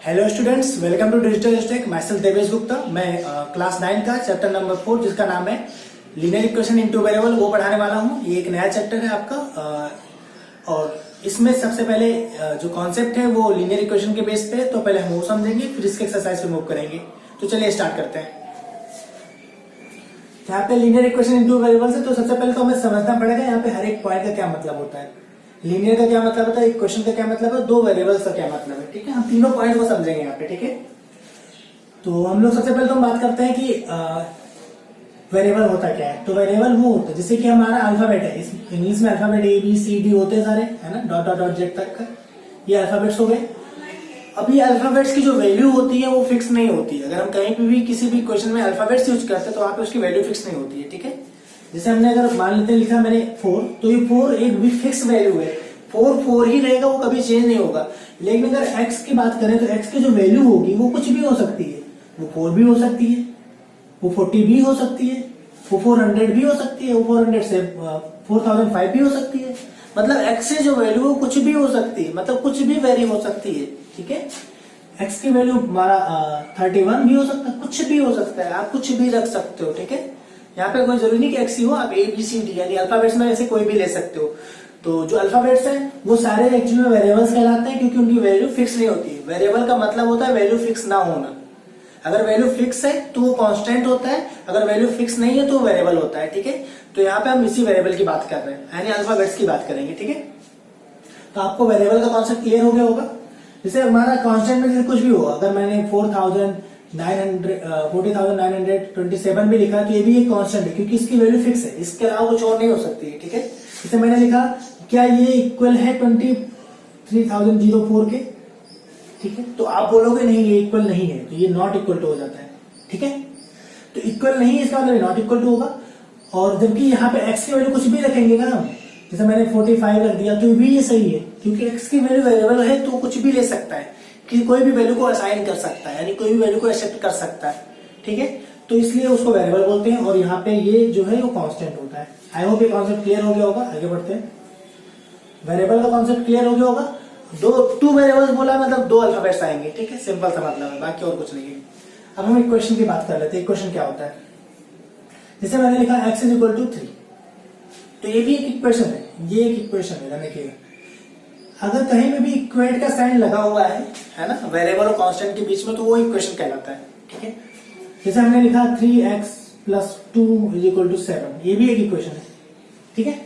Hello students, welcome to digital stack. Myself Devesh Gupta. मैं class 9 का chapter number 4 जिसका नाम है लीनियर इक्वेशन इनटू वेरिएबल वो पढ़ाने वाला हूँ। ये एक नया चैप्टर है आपका और इसमें सबसे पहले जो कॉन्सेप्ट है वो लीनियर इक्वेशन के बेस पे है, तो पहले हम वो समझेंगे, फिर इसके एक्सरसाइज पे मूव करेंगे। तो चलिए स्टार्ट करते हैं। यहाँ पे लीनियर इक्वेशन इनटू वेरिएबल्स है, तो सबसे पहले तो हमें समझना पड़ेगा यहाँ पे हर एक पॉइंट का क्या मतलब होता है। लीनियर का क्या मतलब होता है, इक्वेशन का क्या मतलब है, दो वेरिएबल्स का क्या मतलब है। ठीक है, हम तीनों पॉइंट को समझेंगे यहाँ पे। ठीक है, तो हम लोग सबसे पहले तो हम बात करते हैं कि वेरिएबल होता क्या है। तो वेरिएबल वो होता है जैसे कि हमारा अल्फाबेट है, इस इंग्लिश में alphabet A B C D होते हैं सारे, है ना, डॉट डॉट डॉट जेड तक का, ये अल्फाबेट्स हो गए। अब ये अल्फाबेट्स की जो वैल्यू होती है वो फिक्स नहीं होती है। अगर हम कहीं पे भी किसी भी क्वेश्चन में अल्फाबेट्स यूज करते हैं तो वहां पे उसकी वैल्यू फिक्स नहीं होती है। ठीक है, जैसे हमने अगर मान लेते लिखा मैंने 4, तो ये 4 एक भी फिक्स वैल्यू है, 4 ही रहेगा, वो कभी चेंज नहीं होगा। लेकिन अगर x की बात करें तो x की जो वैल्यू होगी वो कुछ भी हो सकती है। वो 4 भी हो सकती है, वो 40 भी हो सकती है, वो 400 भी हो सकती है, वो 400 से 4005 भी हो सकती है। मतलब x से जो वैल्यू है कुछ भी हो सकती है, मतलब कुछ भी वेरी हो सकती है। ठीक है, x की वैल्यू हमारा 31 भी हो सकता है, कुछ भी हो सकता है, आप कुछ भी रख सकते हो। ठीक है, यहाँ पे कोई जरूरी नहीं कि x ही हो, आप ABCD यानी अल्फाबेट्स में ऐसे कोई भी ले सकते हो। तो जो अल्फाबेट्स हैं वो सारे एक्चुअली में वेरिएबल्स कहलाते हैं क्योंकि उनकी वैल्यू फिक्स नहीं होती है। वेरिएबल का मतलब होता है वैल्यू फिक्स ना होना। अगर वैल्यू फिक्स है तो वो कांस्टेंट होता है, अगर वैल्यू फिक्स नहीं है तो वो वेरिएबल होता है। ठीक है, तो यहाँ पे हम इसी वेरिएबल की बात कर रहे हैं, यानी अल्फाबेट्स की बात करेंगे। ठीक है, तो आपको वेरिएबल का कॉन्सेप्ट क्लियर हो गया होगा। जैसे हमारा कांस्टेंट में जैसे कुछ भी हो, अगर मैंने 40,927 भी लिखा है तो ये भी एक कांस्टेंट है क्योंकि इसकी वैल्यू फिक्स है, इसके अलावा कुछ और नहीं हो सकती है। ठीक है, जैसे मैंने लिखा क्या ये इक्वल है 23,004 के। ठीक है, तो आप बोलोगे नहीं ये इक्वल नहीं है, तो ये नॉट इक्वल टू हो जाता है। ठीक है, तो इक्वल नहीं है इसका मतलब नॉट इक्वल टू होगा। और जबकि यहाँ पे x की वैल्यू कुछ भी रखेंगे ना हम, जैसे मैंने 45 रख दिया तो भी ये सही है क्योंकि x की वैल्यू वेरिएबल है तो कुछ भी ले सकता है, कि कोई भी वैल्यू को असाइन कर सकता है, यानी कोई भी वैल्यू को एक्सेप्ट कर सकता है। ठीक है, तो इसलिए उसको वेरिएबल बोलते हैं और यहाँ पे ये जो है वो कांस्टेंट होता है। आई होप ये कॉन्सेप्ट क्लियर हो गया होगा। आगे बढ़ते हैं। वेरिएबल का कॉन्सेप्ट क्लियर हो गया होगा। टू वेरिएबल्स बोला मतलब दो अल्फाबेट्स आएंगे। ठीक है, सिंपल सा मतलब है, बाकी और कुछ नहीं है। अब हम इक्वेशन की बात कर लेते हैं। इक्वेशन क्या होता है, जैसे मैंने लिखा x = 3, तो ये भी एक इक्वेशन है, ये एक इक्वेशन है। देखिएगा अगर कहीं पे भी इक्वेट का साइन लगा हुआ है ना, वेरिएबल और कांस्टेंट के बीच में, तो वो इक्वेशन कहलाता है। ठीक है, जैसे हमने लिखा 3x + 2 = 7, ये भी एक इक्वेशन है। ठीक है,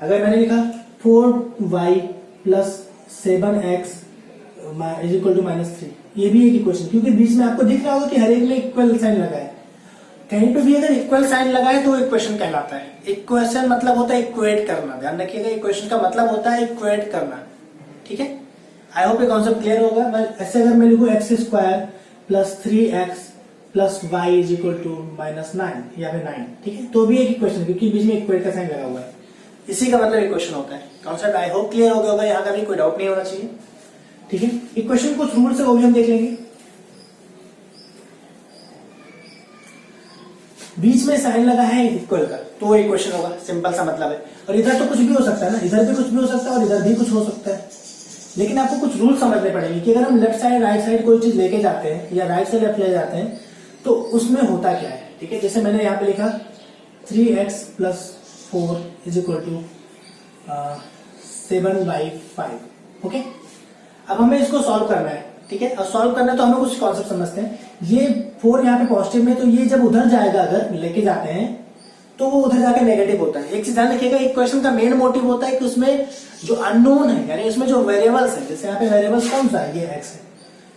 अगर मैंने लिखा 4y + 7x = -3, ये भी एक इक्वेशन, क्योंकि बीच में आपको दिख रहा होगा कि हर एक में इक्वल साइन लगा है। कहीं पे भी अगर इक्वल साइन लगा है तो इक्वेशन कहलाता है। इक्वेशन मतलब होता है इक्वेट करना, ध्यान रखिएगा, इक्वेशन का मतलब होता है इक्वेट करना। ठीक है, आई होप ये कॉन्सेप्ट क्लियर होगा। ऐसे अगर मैं लिखूं x² + 3x + y = -9 या फिर 9, ठीक है, तो भी एक इक्वेशन, क्योंकि बीच में इक्वेट का साइन लगा हुआ है, इसी का मतलब इक्वेशन होता है। कॉन्सेप्ट आई होप क्लियर हो गया होगा, यहाँ का भी कोई डाउट नहीं होना चाहिए। ठीक है, इक्वेशन कुछ रूल से वो भी हम देख लेंगे। बीच में साइन लगा है इक्वल का तो वो इक्वेशन होगा, सिंपल सा मतलब है। और इधर तो कुछ भी हो सकता है ना, इधर भी कुछ भी हो सकता है और इधर भी कुछ हो सकता है। लेकिन आपको कुछ रूल समझने पड़ेंगे कि अगर हम लेफ्ट साइड राइट साइड कोई चीज लेके जाते हैं या राइट से लेफ्ट ले जाते हैं तो उसमें होता क्या है। ठीक है, जैसे मैंने यहाँ पे लिखा 3x + 4 = 7/5। ओके, अब हमें इसको सॉल्व करना है। ठीक है, और सॉल्व करना है तो हमें कुछ कॉन्सेप्ट समझते हैं। ये 4 यहाँ पे पॉजिटिव में, तो ये जब उधर जाएगा, अगर लेके जाते हैं तो वो उधर जाके नेगेटिव होता है। एक चीज ध्यान रखिएगा, इक्वेशन का मेन मोटिव होता है कि उसमें जो अननोन है, यानी उसमें जो वेरिएबल्स है, जैसे यहाँ पे वेरिएबल्स कौन सा है, ये x है,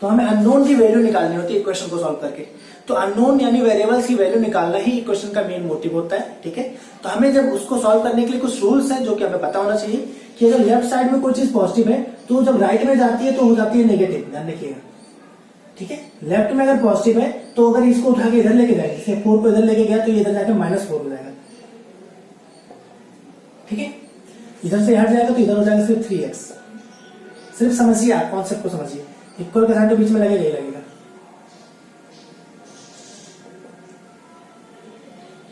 तो हमें अननोन की वैल्यू निकालनी होती है इक्वेशन को सॉल्व करके। तो अननोन यानी वेरिएबल्स की वैल्यू निकालना ही इक्वेशन का मेन मोटिव होता है। ठीक है, तो हमें जब उसको सॉल्व करने के लिए कुछ रूल्स हैं जो कि हमें पता होना चाहिए कि अगर लेफ्ट साइड में कोई चीज पॉजिटिव है तो जब राइट में जाती है तो हो जाती है नेगेटिव, ध्यान रखिएगा। ठीक है, लेफ्ट में अगर पॉजिटिव है तो अगर इसको उठा के इधर लेके जाएगा, जैसे 4 को इधर लेके गया तो ये इधर जाके -4 हो जाएगा। ठीक है, इधर से हट जाएगा तो इधर हो जाएगा सिर्फ 3x। सिर्फ समझिए, आप कॉन्सेप्ट को समझिए, इक्वल का साइन तो बीच में लगेगा ही लगेगा।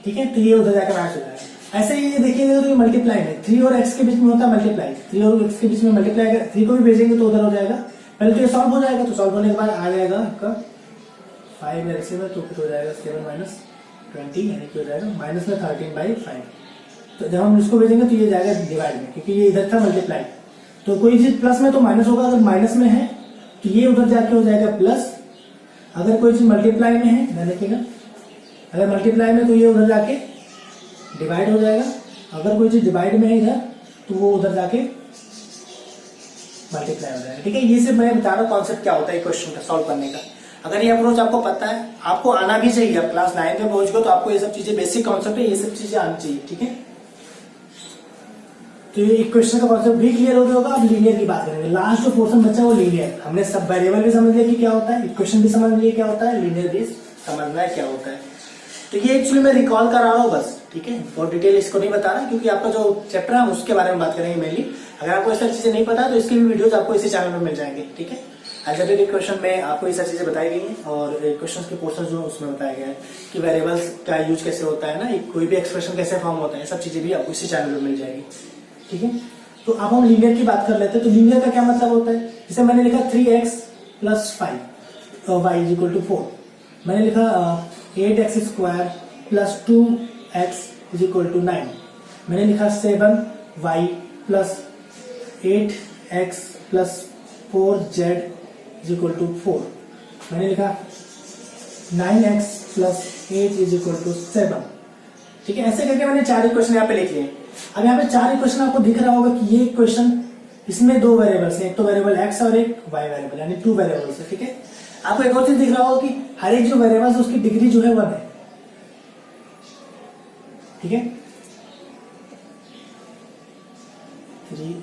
ठीक है, तो ये उधर जाकर मैच हो जाएगा। ऐसे ही देखिएगा तो ये मल्टीप्लाई है, 3 और x के बीच में होता है मल्टीप्लाई, 3 और x के बीच में मल्टीप्लाई, 3 को भी भेजेंगे तो उधर हो जाएगा पहले तो ये सॉल्व हो जाएगा, तो सॉल्व होने के बाद आ जाएगा आपका 5 एलसीएम है, तो फिर हो जाएगा 7 माइनस 20 यानी कि हो जाएगा माइनस में 13/5। तो जब हम इसको भेजेंगे तो ये जाएगा डिवाइड में, क्योंकि ये इधर था मल्टीप्लाई। तो कोई चीज प्लस में तो माइनस होगा, अगर माइनस में है तो ये उधर जाके हो जाएगा प्लस। अगर कोई चीज मल्टीप्लाई में है, ध्यान रखिएगा, अगर मल्टीप्लाई में तो ये उधर जाके डिवाइड हो जाएगा। अगर कोई चीज डिवाइड में है इधर तो वो उधर जाके मल्टीप्लाई हो जाएगा। ठीक है, ये सिर्फ मैं बता रहा हूँ कॉन्सेप्ट क्या होता है क्वेश्चन का सॉल्व करने का। अगर ये अप्रोच आपको पता है, आपको आना भी चाहिए, आप क्लास 9 में पहुंच गए तो आपको ये सब चीजें, बेसिक कॉन्सेप्ट है, ये सब चीजें आनी चाहिए। ठीक है, तो ये इक्वेशन का कॉन्सेप्ट भी क्लियर हो गया होगा। अब लीनियर की बात करेंगे। लास्ट जो पोर्शन बचा वो लीनियर। हमने सब वेरिएबल भी समझ लिया कि क्या होता है, इक्वेशन भी समझ लिया क्या होता है, लीनियर भी समझना है क्या होता है। तो ये एक्चुअली मैं रिकॉल कर रहा हूँ बस। ठीक है, बहुत डिटेल इसको नहीं बता रहा, क्योंकि आपका जो चैप्टर है उसके बारे में बात करेंगे मेनली। अगर आपको ऐसा चीजें नहीं पता तो इसकी भी वीडियोस आपको इसी चैनल में मिल जाएंगे। ठीक है, अलजेब्रिक इक्वेशन में आपको ये सब चीजें बताई गई हैं, और क्वेश्चन के पोर्शन जो उसमें बताया गया है कि वेरिएबल्स का यूज कैसे होता है ना, कोई भी एक्सप्रेशन कैसे फॉर्म होता है, सब चीजें भी आपको इसी चैनल में मिल जाएगी। ठीक है, तो अब हम लीनियर की बात कर लेते हैं। तो लीनियर का क्या मतलब होता है, जैसे मैंने लिखा 3x + 5 y = 4। मैंने लिखा 8x² + 2x = 9। मैंने लिखा 7y + 8x + 4z = 4। मैंने लिखा 9x + 8 = 7। ठीक है, ऐसे करके मैंने 4 इक्वेशन यहाँ पे लिख लिए। अब यहाँ पे 4 इक्वेशन आपको दिख रहा होगा कि ये इक्वेशन, इसमें 2 वेरिएबल्स हैं, एक तो वेरिएबल x और एक y वेरिएबल, यानी 2 वेरिएबल्स है। ठीक है, आपको एक और चीज दिख रहा होगा कि हर एक जो वेरिएबल्स उसकी डिग्री जो है 1 है। ठीक है, 3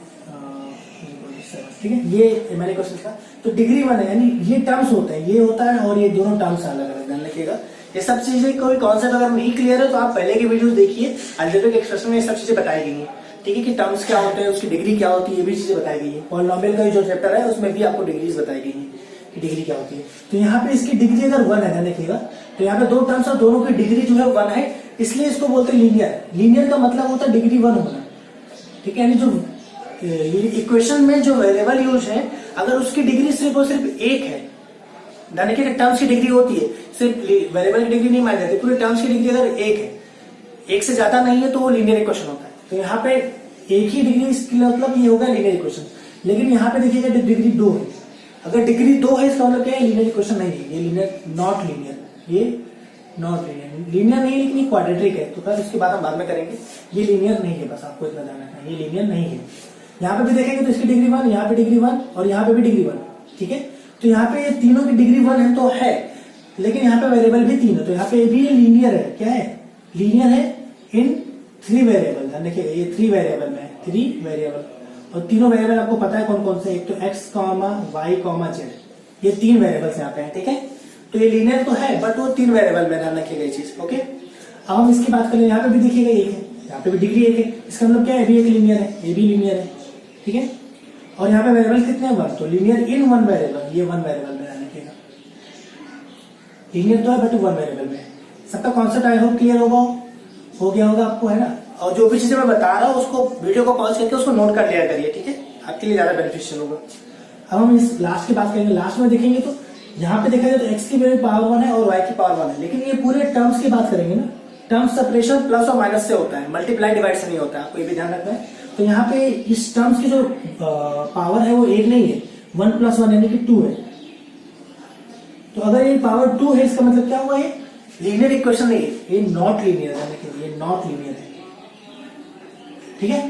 ठीक है, ये मैंने क्वेश्चन लिखा। तो डिग्री 1 है, यानी ये टर्म्स होते हैं, ये होता है और ये दोनों टर्म्स अलग अलग, ध्यान रखिएगा। ये सब चीजें, कोई कॉन्सेप्ट अगर नहीं क्लियर है तो आप पहले की वीडियो देखिए, अलजेब्रिक एक्सप्रेशन में ये सब चीजें बताई गई हैं। ठीक है, कि टर्म्स क्या होते हैं, उसकी डिग्री क्या होती है, ये भी चीजें बताई गई है। पॉलिनोमियल का जो चैप्टर है उसमें भी आपको डिग्रीज बताई गई है कि डिग्री क्या होती है। तो यहाँ पे इसकी डिग्री अगर 1 है, ध्यान रखिएगा, तो यहाँ पे 2 टर्म्स और दोनों की डिग्री जो है 1 है, इसलिए इसको बोलते हैं लीनियर। लीनियर का मतलब होता है डिग्री 1 होना। ठीक है, यानी जो इक्वेशन में जो वेरिएबल यूज है, अगर उसकी डिग्री सिर्फ और सिर्फ 1 है, यानी कि टर्म्स की डिग्री होती है, सिर्फ वेरिएबल की डिग्री नहीं मानी जाती, पूरे टर्म्स की डिग्री अगर 1 है, 1 से ज्यादा नहीं है तो वो लीनियर इक्वेशन होता है। तो यहाँ पे 1 ही डिग्री, इसका मतलब ये होगा लीनियर इक्वेशन। लेकिन यहाँ पे देखिएगा डिग्री 2 है। अगर डिग्री 2 है इसका मतलब क्या है, लीनियर इक्वेशन नहीं है, ये लीनियर, नॉट लीनियर, ये नॉट लीनियर। लीनियर नहीं है लेकिन ये क्वाड्रेटिक है, तो फिर उसकी बात हम बाद में करेंगे। ये लीनियर नहीं है, बस आपको इतना जानना है, ये लीनियर नहीं है। यहाँ पे भी देखेंगे तो इसकी डिग्री 1, यहाँ पे डिग्री 1 और यहाँ पे भी डिग्री 1। ठीक है, तो यहाँ पे ये तीनों की डिग्री 1 है तो है, लेकिन यहाँ पे वेरिएबल भी 3 है, तो यहाँ पे भी लीनियर है। क्या है, लीनियर है इन 3 वेरिएबल। ध्यान रखिए, ये 3 वेरिएबल में है, 3 वेरिएबल, और तीनों वेरिएबल आपको पता है कौन कौन से, एक तो x, y, z, ये 3 वेरिएबल्स यहाँ पे है। ठीक है, तो ये लीनियर तो है बट वो 3 वेरिएबल में, ध्यान रखिएगा ये चीज। ओके, अब हम इसकी बात करें, यहाँ पे भी देखिएगा 1 है, यहाँ पे भी डिग्री 1 है, इसका मतलब क्या है, भी एक लीनियर है, ये भी लीनियर है। ठीक है, और यहाँ पे वेरिएबल कितने हैं, 1, तो लीनियर इन 1 वेरिएबल, ये 1 वेरिएबल में, ध्यान रखिएगा, लीनियर तो है बट 1 वेरिएबल में। सबका कॉन्सेप्ट आई होप क्लियर हो गया होगा आपको, है ना। और जो भी चीजें मैं बता रहा हूँ उसको वीडियो को पॉज करके उसको नोट कर लिया करिए। ठीक है, आपके लिए ज्यादा बेनिफिशियल होगा। अब हम इस लास्ट की बात करेंगे। लास्ट में देखेंगे तो यहाँ पे देखा जाए तो x की वैल्यू पावर 1 है और y की पावर 1 है, लेकिन ये पूरे टर्म्स की बात करेंगे ना, टर्म्स सेपरेशन प्लस और माइनस से होता है, मल्टीप्लाई डिवाइड से नहीं होता है, आपको ये भी ध्यान रखना है। तो यहाँ पे इस टर्म्स की जो पावर है वो 1 नहीं है, 1 + 1 यानी कि 2 है। तो अगर ये पावर 2 है, इसका मतलब क्या हुआ, ये लीनियर इक्वेशन नहीं है, ये नॉट लीनियर है, ये नॉट लीनियर है। ठीक है,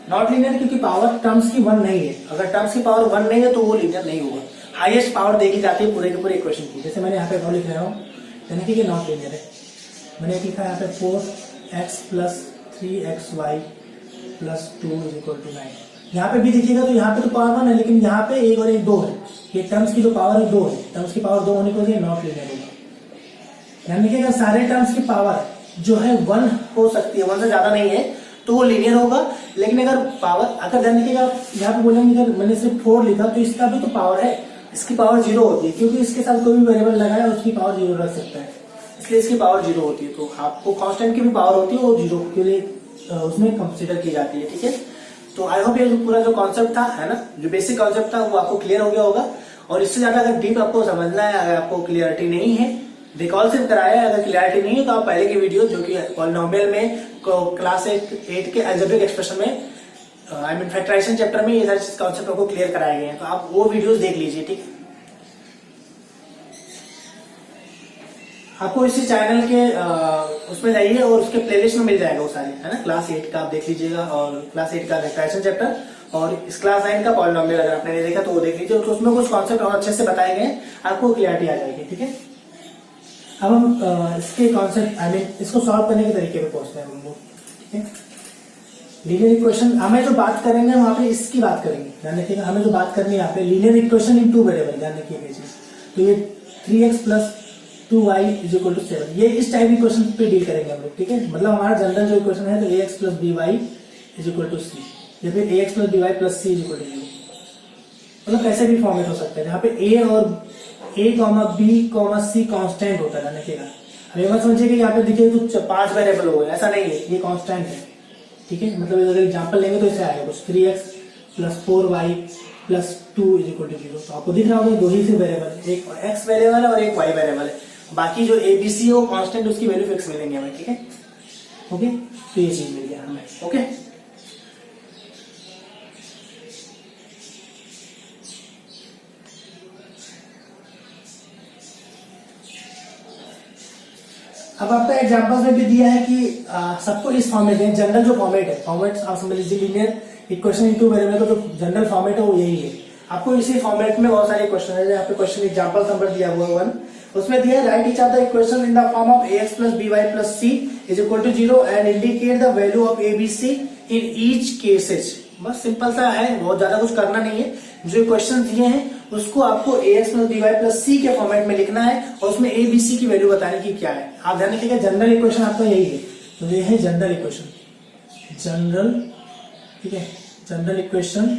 नॉट लीनियर क्योंकि पावर टर्म्स की 1 नहीं है। अगर टर्म्स की पावर 1 नहीं है तो वो लीनियर नहीं होगा। हाईएस्ट पावर देखी जाती है पूरे के पूरे इक्वेशन की। जैसे मैंने यहाँ पे लिख रहा हूँ, यानी कि ये नॉट लीनियर है। मैंने लिखा यहाँ पे 4x + 3xy + 2 = 9। यहाँ पे भी देखिएगा तो यहाँ पे तो पावर 1 है, लेकिन यहाँ पे 1 और 1 2 है। ये टर्म्स की जो पावर है 2 है, टर्म्स की पावर 2 होने की वजह से नॉट लीनियर होगा। ध्यान रखिएगा, सारे टर्म्स की पावर जो है 1 हो सकती है, 1 से ज्यादा नहीं है तो वो लीनियर होगा। लेकिन अगर पावर, अगर ध्यान रखिएगा यहाँ पे बोलेंगे, अगर मैंने सिर्फ 4 लिखा तो इसका भी तो पावर है, इसकी पावर 0 होती है, क्योंकि इसके साथ कोई भी वेरिएबल लगाया उसकी पावर 0 रख सकता है, इसलिए इसकी पावर 0 होती है। तो आपको कांस्टेंट की भी पावर होती है, वो 0 के लिए उसमें कंसिडर की जाती है। ठीक है, तो आई होप ये जो पूरा जो कॉन्सेप्ट था है ना, जो बेसिक कॉन्सेप्ट था वो आपको क्लियर हो गया होगा। और इससे ज्यादा अगर डीप आपको समझना है, अगर आपको क्लियरिटी नहीं है, रिकॉल सिर्फ कराया है, अगर क्लियरिटी नहीं है तो आप पहले की वीडियो जो कि पॉलिनोमियल में क्लास 8 के अलजेब्रिक एक्सप्रेशन में आई मीन फैक्टराइजेशन चैप्टर में ये सारे कॉन्सेप्ट आपको क्लियर कराए गए हैं, तो आप वो वीडियोस देख लीजिए। ठीक है, आपको इसी चैनल के उसमें जाइए और उसके प्लेलिस्ट में मिल जाएगा वो सारे, है ना। क्लास 8 का आप देख लीजिएगा और क्लास 8 का फैक्टराइजेशन चैप्टर और इस क्लास 9 का पॉलिनोमियल अगर आपने नहीं देखा तो वो देख लीजिए, तो उसमें कुछ कॉन्सेप्ट और अच्छे से बताए गए हैं, आपको क्लियरिटी आ जाएगी। ठीक है, अब हम इसके कॉन्सेप्ट आई मीन इसको सॉल्व करने के तरीके पे पहुंचते हैं हम लोग। ठीक है, लीनियर इक्वेशन हमें जो बात करेंगे वहां पे इसकी बात करेंगे, ध्यान रखिएगा। हमें जो बात करनी है यहाँ पे लीनियर इक्वेशन इन 2 वेरिएबल, ध्यान रखिएगा ये चीज। तो ये 3x + 2y = 7, ये इस टाइप इक्वेशन पे डील करेंगे हम लोग। ठीक है, मतलब हमारा जनरल जो इक्वेशन है तो ax + by = c, या फिर ax + by + c = 0, मतलब कैसे भी फॉर्मेट हो सकता है जहाँ पे a और a, b, c कांस्टेंट होता है। देखिएगा, अब ये मत समझिए कि यहाँ पे देखिए तो 5 वेरिएबल हो गए, ऐसा नहीं है, ये कांस्टेंट है। ठीक है, मतलब अगर एग्जांपल लेंगे तो ऐसे आएगा कुछ 3x + 4y + 2 = 0। तो आपको दिख रहा होगा 2 ही से वेरिएबल, एक x वेरिएबल है और एक y वेरिएबल है, बाकी जो a b c है वो कांस्टेंट, उसकी वैल्यू फिक्स मिलेंगे हमें। ठीक है, ओके, तो ये चीज मिल गया हमें। ओके, अब आपका एग्जांपल्स में भी दिया है कि सबको इस फॉर्मेट में, जनरल जो फॉर्मेट है, फॉर्मेट आप समझ लीजिए लीनियर इक्वेशन इन 2 वेरिएबल का जो जनरल फॉर्मेट है वो यही है। आपको इसी फॉर्मेट में बहुत सारे क्वेश्चन है, यहाँ पे क्वेश्चन एग्जांपल नंबर दिया हुआ 1, उसमें दिया है right each of the equation in the form of ax + by + c = 0 and indicate the value of a b c in each cases. बस सिंपल सा है, बहुत ज्यादा कुछ करना नहीं है। जो क्वेश्चन दिए हैं उसको आपको ax + by + c के फॉर्मेट में लिखना है और उसमें a b c की वैल्यू बताने की क्या है। आप ध्यान रखिएगा, जनरल इक्वेशन आपका यही है, तो ये है जनरल इक्वेशन, जनरल। ठीक है, general equation,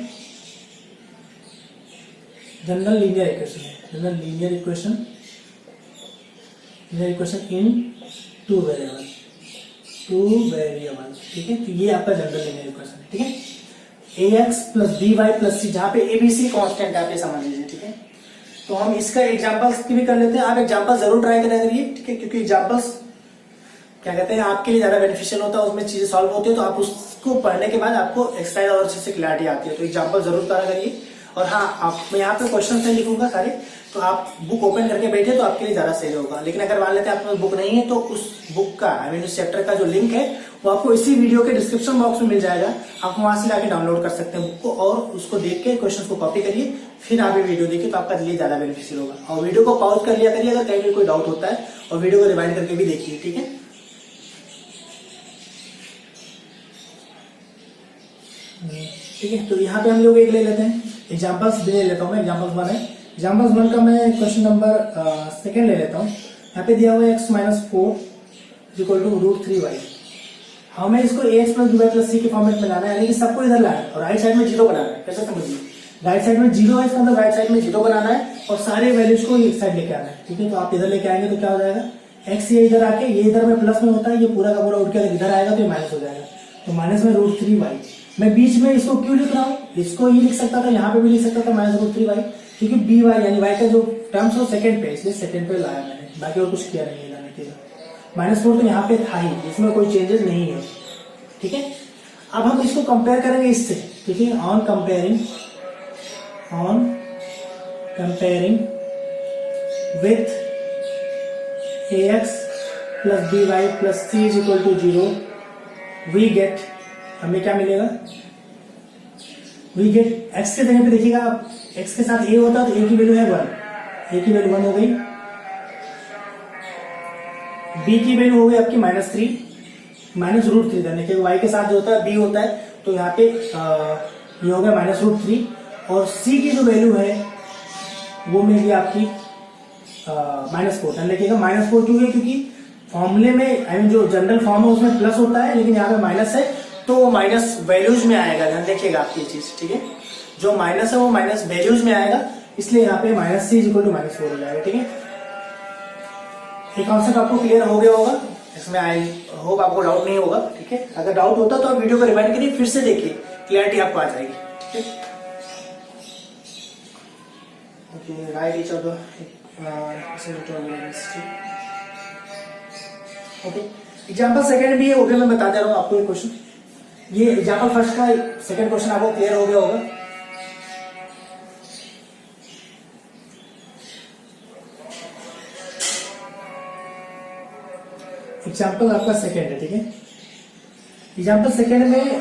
general linear equation है, general linear equation, linear equation in 2 variable, 2 variable. ठीक है, तो ये आपका जनरल लीनियर इक्वेशन है। ठीक है, ax + by + c, जहां पे a b c कांस्टेंट आप ये समझ लीजिए। ठीक है, तो हम इसका एग्जांपल्स की भी कर लेते हैं। आप एग्जांपल जरूर ट्राई करिए। ठीक है, क्योंकि एग्जांपल्स क्या कहते हैं आपके लिए ज्यादा बेनिफिशियल होता है, उसमें चीजें सॉल्व होती है, तो आप उसको पढ़ने के बाद आपको एक्सरसाइज और अच्छे से क्लैरिटी आती है। तो एग्जांपल जरूर करा करिए। और हाँ, आप मैं यहाँ पे क्वेश्चन नहीं लिखूंगा सारे, तो आप बुक ओपन करके बैठे तो आपके लिए ज्यादा सही होगा। लेकिन अगर मान लेते हैं आपके पास बुक नहीं है तो उस बुक का आई मीन उस चैप्टर का जो लिंक है वो आपको इसी वीडियो के डिस्क्रिप्शन बॉक्स में मिल जाएगा, आप वहां से जाके डाउनलोड कर सकते हैं बुक को और उसको देख के क्वेश्चन को कॉपी करिए, फिर आप ये वीडियो देखिए, तो आपका लिए ज्यादा बेनिफिशियल होगा। और वीडियो को पॉज कर लिया करिए अगर कहीं भी कोई डाउट होता है, और वीडियो को रिवाइंड करके भी देखिए। ठीक है, ठीक है, तो यहाँ पे हम लोग एक ले लेते हैं, एग्जांपल्स दे लेता हूँ मैं। एग्जांपल्स 1 है, एग्जांपल्स 1 का मैं क्वेश्चन नंबर 2 ले लेता हूँ। यहाँ पे दिया हुआ है x - 4 = √3y। हमें इसको ax + by + c के फॉर्मेट में लाना है, यानी कि सबको इधर लाना है और राइट साइड में 0 बनाना है। कैसे समझिए, राइट साइड में 0 है, इसका मतलब राइट साइड में 0 बनाना है और सारे वैल्यूज को एक साइड लेके आना है। ठीक है, तो आप इधर लेके आएंगे तो क्या हो जाएगा, x ये इधर आके, ये इधर में प्लस में होता है, ये पूरा का पूरा उठ के इधर आएगा तो ये माइनस हो जाएगा, तो माइनस में √3y। मैं बीच में इसको क्यों लिख रहा हूँ, इसको ये लिख सकता था, यहाँ पे भी लिख सकता था -√3y, क्योंकि बी वाई यानी y का जो टर्म्स हो सेकंड पे, इसलिए सेकंड पे लाया मैंने, बाकी और कुछ किया नहीं है लाने के लिए। -4 तो यहाँ पे था ही, इसमें कोई चेंजेस नहीं है। ठीक है, अब हम इसको कंपेयर करेंगे इससे। ठीक है, on comparing with ax + by + c = 0 we get, हमें क्या मिलेगा, वी गेट x के जगह पे देखिएगा आप, x के साथ a होता है तो a की वैल्यू है 1, a की वैल्यू 1 हो गई, b की वैल्यू हो गई आपकी -3 -√3। देखिए y के साथ जो होता है b होता है, तो यहाँ पे ये हो गया -√3, और c की जो वैल्यू है वो मिलेगी आपकी -4। देखिएगा -4 क्यों है, क्योंकि फॉर्मूले में आई मीन जो जनरल फॉर्म है उसमें प्लस होता है, लेकिन यहाँ पे माइनस है तो वो माइनस वैल्यूज में आएगा। ध्यान देखिएगा आपकी चीज। ठीक है, जो माइनस है वो माइनस वैल्यूज में आएगा, इसलिए यहाँ पे -c = -4 हो जाएगा। ठीक है, ये कॉन्सेप्ट आपको क्लियर हो गया होगा, इसमें आई होप आपको डाउट नहीं होगा। ठीक है, अगर डाउट होता तो आप वीडियो को रिवाइंड करिए, फिर से देखिए, क्लियरिटी आपको आ जाएगी। Okay, right each of the okay. Example second भी है, वो भी मैं बता दे रहा हूँ आपको ये क्वेश्चन। ये एग्जाम्पल फर्स्ट का सेकंड क्वेश्चन आपको क्लियर हो गया होगा। एग्जाम्पल आपका सेकंड है, ठीक है। एग्जाम्पल सेकंड में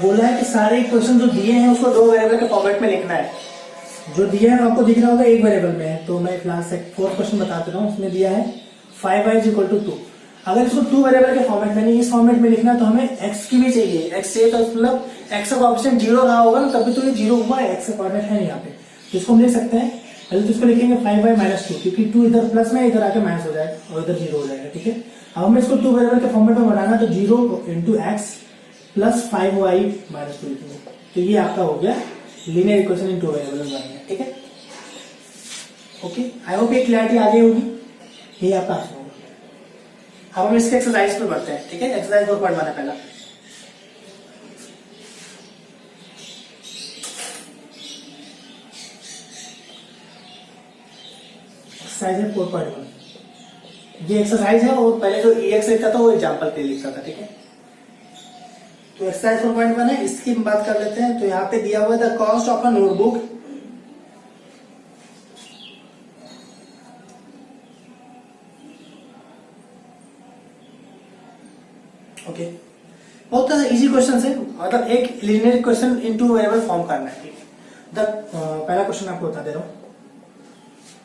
बोला है कि सारे क्वेश्चन जो दिए हैं उसको दो वेरिएबल के फॉर्मेट में लिखना है। जो दिया है आपको दिख रहा होगा एक वेरिएबल में है, तो मैं फिलहाल फोर्थ क्वेश्चन बताते रहा हूँ। उसमें दिया है 5y = 2। अगर इसको टू वेरिएबल के फॉर्मेट में नहीं, इस फॉर्मेट में लिखना है तो हमें x की भी चाहिए। x चाहिए तो मतलब x का कोएफिशिएंट 0 रहा होगा ना, तभी तो ये 0 हुआ है। x का कोऑर्डिनेट है नहीं यहाँ पे, तो इसको हम लिख सकते हैं। पहले तो इसको लिखेंगे 5y - 2, क्योंकि 2 इधर प्लस में, इधर आके माइनस हो जाएगा और इधर 0 हो जाएगा, ठीक है। अब हमें इसको टू वेरिएबल के फॉर्मेट में बनाना, तो 0 × x + 5y - 2 लिखेंगे। तो ये आपका हो गया linear equation in two variable में बन गया, ठीक है। ओके, आई होप ये क्लैरिटी आ गई होगी। ये आपका आंसर होगा। अब हम इसके एक्सरसाइज पे बढ़ते हैं, ठीक है। एक्सरसाइज 4.1 है पहला। एक्सरसाइज है 4.1। ये एक्सरसाइज है और पहले जो EX लिखता था वो एग्जाम्पल पे लिखता था, ठीक है। तो एक्सरसाइज 4.1 है, इसकी हम बात कर लेते हैं। तो यहाँ पे दिया हुआ the cost of a notebook okay. बहुत इजी क्वेश्चन है, मतलब एक linear equation into variable form करना है, ठीक है। पहला क्वेश्चन आपको बता दे रहा हूं।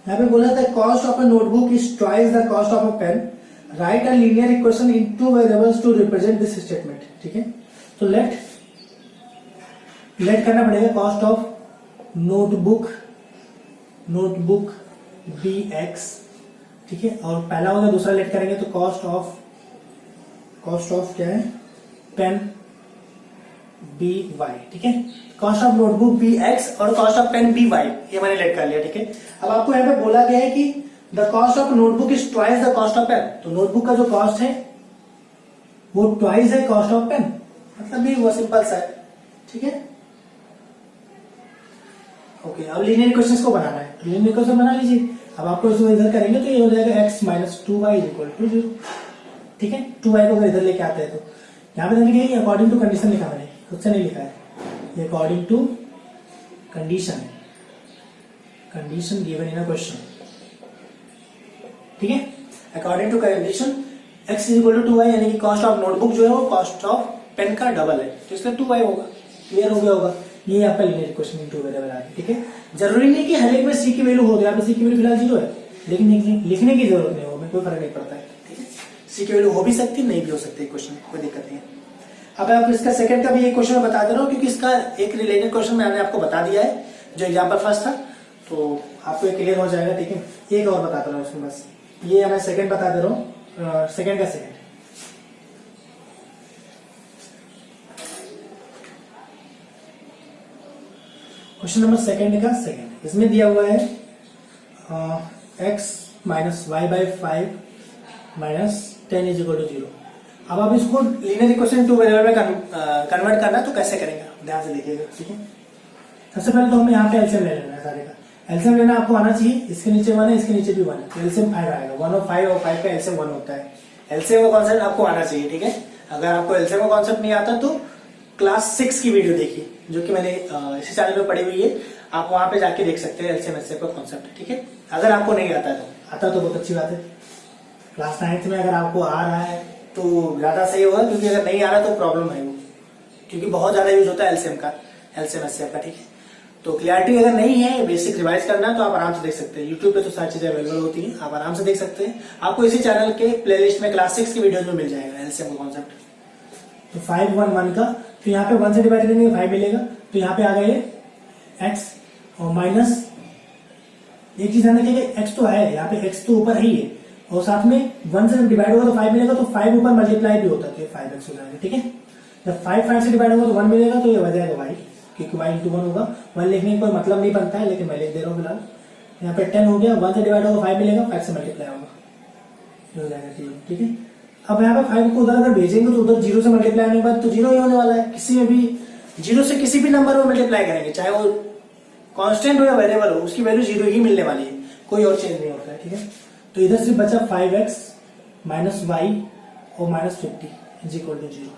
यहाँ पे बोला था cost of a notebook is twice the cost of a pen, write a linear equation in two variables to represent this statement, ठीक है। तो लेट करना पड़ेगा कॉस्ट ऑफ नोटबुक BX, ठीक है। और पहला होगा, दूसरा लेट करेंगे तो कॉस्ट ऑफ क्या है, पेन BY, ठीक है। कॉस्ट ऑफ नोटबुक BX और कॉस्ट ऑफ पेन BY, ये मैंने लेट कर लिया, ठीक है। अब आपको यहाँ पे बोला गया है कि the cost of notebook is twice the cost of pen, तो नोटबुक का जो कॉस्ट है वो ट्वाइस है कॉस्ट ऑफ पेन, मतलब भी वो सिंपल सा है, ठीक है। ओके, अब लीनियर इक्वेशंस को बनाना है। लीनियर इक्वेशन बना लीजिए। अब आपको इसको इधर करेंगे तो ये हो जाएगा x - 2y = 0, ठीक है। 2y को अगर इधर लेके आते हैं तो यहाँ पे देखिए अकॉर्डिंग टू कंडीशन लिखा मैंने, खुद से नहीं लिखा है। ये अकॉर्डिंग टू कंडीशन है, condition given in a question, ठीक है। According to condition x = 2y, यानी कि कॉस्ट ऑफ नोटबुक जो है वो कॉस्ट ऑफ पेन का डबल है, तो इसका 2y होगा। क्लियर हो गया होगा। ये आपका linear equation in two variable आ गया, ठीक है। जरूरी नहीं कि हर एक में c की वैल्यू हो, यहाँ पे c की वैल्यू फिलहाल 0 है, लेकिन लिखने की जरूरत नहीं होगी, कोई फर्क नहीं पड़ता है, ठीक है। c की वैल्यू हो भी सकती है, नहीं भी हो सकती है, क्वेश्चन कोई दिक्कत नहीं है। अब आप इसका सेकंड का भी एक क्वेश्चन बता दे रहा हूँ, क्योंकि इसका एक रिलेटेड क्वेश्चन मैंने आपको बता दिया है जो एग्जाम्पल फर्स्ट था, तो आपको ये क्लियर हो जाएगा, ठीक है। एक और बता दे रहा हूँ उसमें, बस ये मैं सेकंड बता दे रहा हूँ, सेकंड का सेकंड। क्वेश्चन नंबर सेकंड का सेकंड, इसमें दिया हुआ है x - y/5 - 10 = 0। अब आप इसको लीनियर इक्वेशन टू वेरिएबल में कन्वर्ट करना है, तो कैसे करेंगे ध्यान से देखिएगा, ठीक है। सबसे पहले तो हमें यहाँ पे एलसीएम ले लेना है सारे का। एलसीएम लेना आपको आना चाहिए, इसके नीचे 1 है, इसके नीचे भी 1 है, तो एलसीएम 5 आएगा। 1 और 5 और 5 का एलसीएम 1 होता है। एलसीएम का कॉन्सेप्ट आपको आना चाहिए, ठीक है। अगर आपको एलसीएम का कॉन्सेप्ट नहीं आता तो क्लास 6 की वीडियो देखिए, जो कि मैंने इसी चैनल पे पड़ी हुई है, आप वहां पे जाके देख सकते हैं एलसीएम एलसीएम का कॉन्सेप्ट, ठीक है। अगर आपको नहीं आता है तो आता तो बहुत अच्छी बात है। क्लास 9th में अगर आपको आ रहा है तो ज्यादा सही होगा, क्योंकि अगर नहीं आ रहा तो प्रॉब्लम है वो, क्योंकि बहुत ज्यादा यूज होता है एलसीएम एलसीएम का, ठीक है। तो क्लियरिटी अगर नहीं है, बेसिक रिवाइज करना है, तो आप आराम से देख सकते हैं। यूट्यूब पे तो सारी चीजें अवेलेबल होती हैं, आप आराम से देख सकते हैं। आपको इसी चैनल के प्लेलिस्ट में क्लास 6 की वीडियोज में मिल जाएगा एलसीएम का कॉन्सेप्ट। तो 5 1 1 का, तो यहाँ पे 1 से डिवाइड करेंगे 5 मिलेगा, तो यहाँ पे आ गए x और माइनस, एक चीज ध्यान रखिए, x तो है यहाँ पे, x तो ऊपर ही है, और साथ में 1 से डिवाइड होगा तो 5 मिलेगा, तो 5 ऊपर मल्टीप्लाई भी होता है, तो 5x हो जाएगा, ठीक है। जब 5 से डिवाइड होगा तो 1 मिलेगा, तो ये हो जाएगा y, क्योंकि y × 1 होगा। 1 लिखने का कोई मतलब नहीं बनता है, लेकिन मैं लिख दे रहा हूँ फिलहाल। यहाँ पे 10 हो गया, 1 से डिवाइड होगा 5 मिलेगा, 5 से मल्टीप्लाई होगा, ये हो जाएगा, ठीक है। अब यहाँ पे 5 को उधर अगर भेजेंगे तो उधर 0 से मल्टीप्लाई होने के बाद तो 0 ही होने वाला है, किसी में भी जीरो से किसी भी नंबर को मल्टीप्लाई करेंगे, चाहे वो कांस्टेंट हो या वेरिएबल हो, उसकी वैल्यू जीरो ही मिलने वाली है, कोई और चेंज नहीं होता है। ठीक है, तो इधर से बचा 5x माइनस वाई और माइनस 50 इज इक्वल टू 0।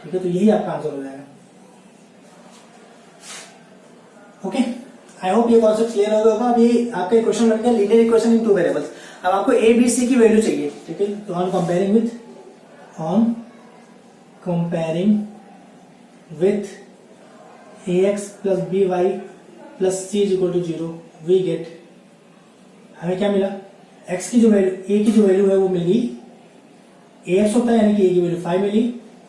ठीक है, तो यही आपका आंसर हो जाएगा। ओके, आई होप ये कॉन्सेप्ट क्लियर हो गया होगा। अब ये आपका क्वेश्चन बन गया linear equation in two variables. अब आपको ए बी सी की वैल्यू चाहिए। ठीक है, तो on comparing with ax plus B Y plus C is equal to 0 we get, हमें क्या मिला, x की जो वैल्यू, a की जो वैल्यू है वो मिल गई, ax होता है यानी कि a की वैल्यू 5 मिली,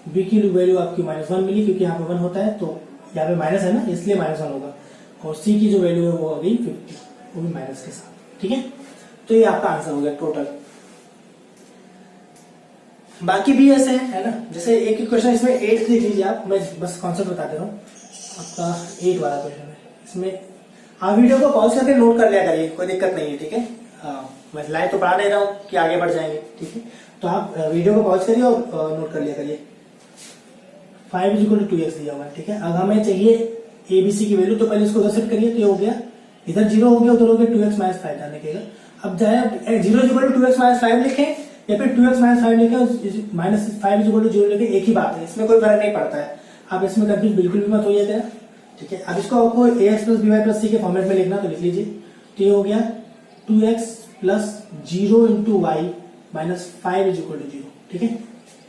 b की वैल्यू आपकी -1 मिली, क्योंकि यहाँ पे 1 होता है तो यहाँ पे माइनस है ना, इसलिए -1 होगा, और c की जो वैल्यू है वो आ गई 50, वो भी माइनस के साथ। ठीक है, तो ये आपका आंसर हो गया टोटल। बाकी भी ऐसे है ना, जैसे एक क्वेश्चन इसमें 8 देख लीजिए आप, मैं बस कॉन्सेप्ट बता दे रहा हूँ। आपका 8 वाला क्वेश्चन है, इसमें आप वीडियो को पॉज करके नोट कर लिया करिए, कोई दिक्कत नहीं है। ठीक है, मैं लाइव तो पढ़ा नहीं रहा हूँ कि आगे बढ़ जाएंगे। ठीक है, तो आप वीडियो को पॉज करिए और नोट कर लिया करिए। 5 इज इक्वल टू 2x दिया हुआ है। ठीक है, अब हमें चाहिए ए बी सी की वैल्यू, तो पहले इसको उधर सेट करिए, तो ये हो गया, इधर 0 हो गया, उधर हो गया 2x माइनस 5 डालने के। अब चाहे 0 is equal to 2x minus 5 लिखे या फिर 2x माइनस 5 लिखे, माइनस 5 इज इक्वल टू 0 लिखे, एक ही बात है, इसमें कोई फर्क नहीं पड़ता है। आप इसमें कंफ्यूज बिल्कुल भी मत होइएगा। ठीक है, अब इसको आपको ax plus B Y plus C के फॉर्मेट में लिखना, तो लिख लीजिए। तो ये हो गया 2x plus 0 into Y minus 5 is equal to 0। ठीक है,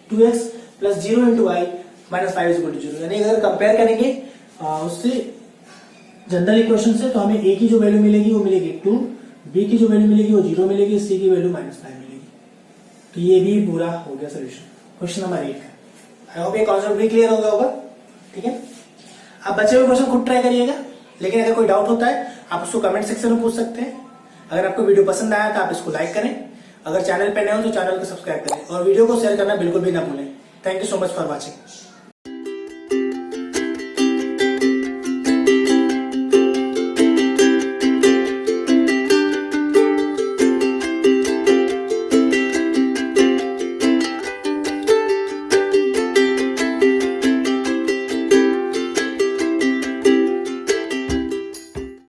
2x plus 0 into Y minus 5 is equal to 0, यानी अगर कंपेयर करेंगे उससे जनरल इक्वेशन से, तो हमें a की जो वैल्यू मिलेगी वो मिलेगी 2, b की जो वैल्यू मिलेगी वो 0 मिलेगी, c की वैल्यू -5 मिलेगी। तो ये भी पूरा हो गया सोल्यूशन क्वेश्चन नंबर 8 का। आई होप ये कॉन्सेप्ट भी क्लियर हो गया होगा। ठीक है, आप बचे हुए क्वेश्चन खुद ट्राई करिएगा, लेकिन अगर कोई डाउट होता है आप उसको कमेंट सेक्शन में पूछ सकते हैं। अगर आपको वीडियो पसंद आया तो आप इसको लाइक करें, अगर चैनल पे नए हो तो चैनल को सब्सक्राइब करें, और वीडियो को शेयर करना बिल्कुल भी ना भूलें। Thank you so much for watching.